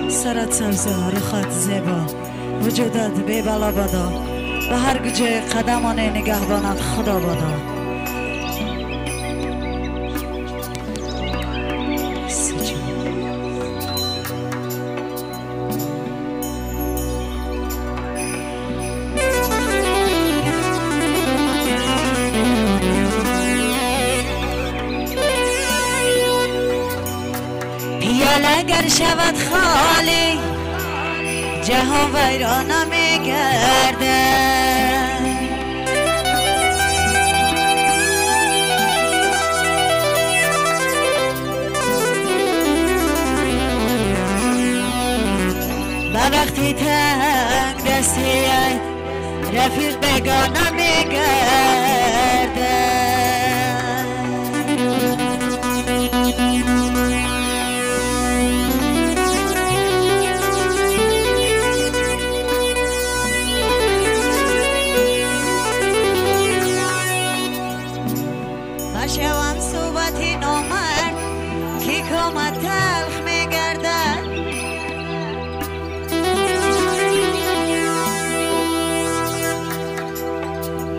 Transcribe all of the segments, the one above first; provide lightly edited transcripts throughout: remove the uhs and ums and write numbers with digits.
سرت سبزه رخت زیبا وجودت بی بلا بادا به هر گوشه قدمان نگهبانت خدا بادا اگر شود خالی جهان ویران میگرده به وقتی تنگ دستی رفیق بگانه میگرده شوم صحبتی نامرد کی کامت تلخ میگردد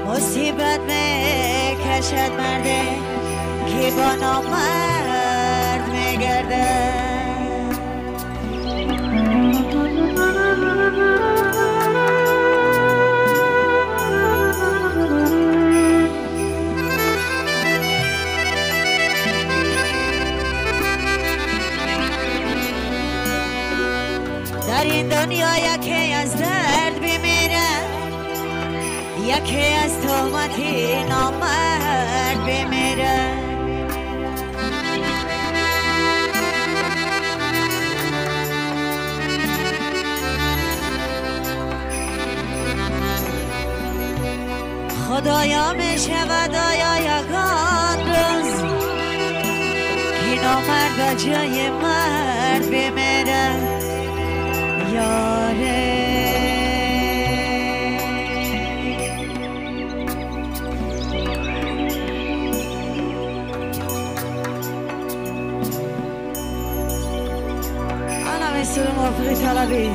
مصیبت میکشد مرده کی با نامرد میگردد در این دنیا یکی از درد بمیره یکی از تهمتی نامرد بمیره خدایا می شود آیا یکان روز که نامرد به جای مرد بمیره یاره انا میسر موافقی طلبی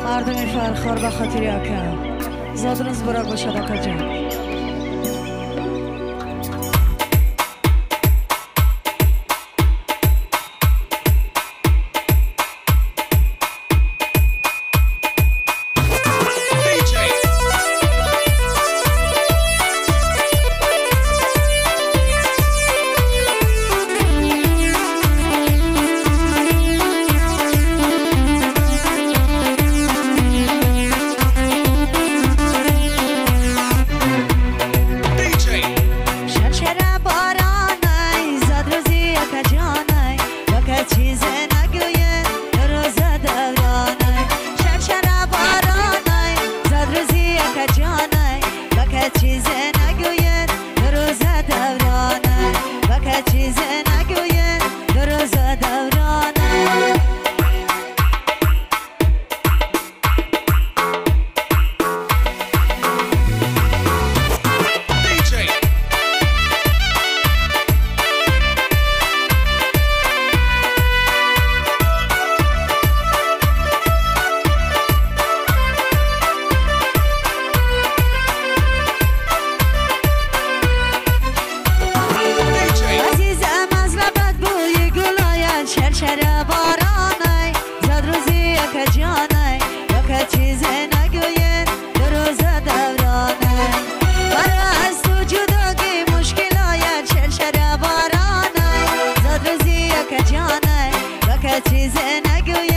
مردم فرخار به خاطر اکا زادرونز براک باشد اکا جان چیز نگویم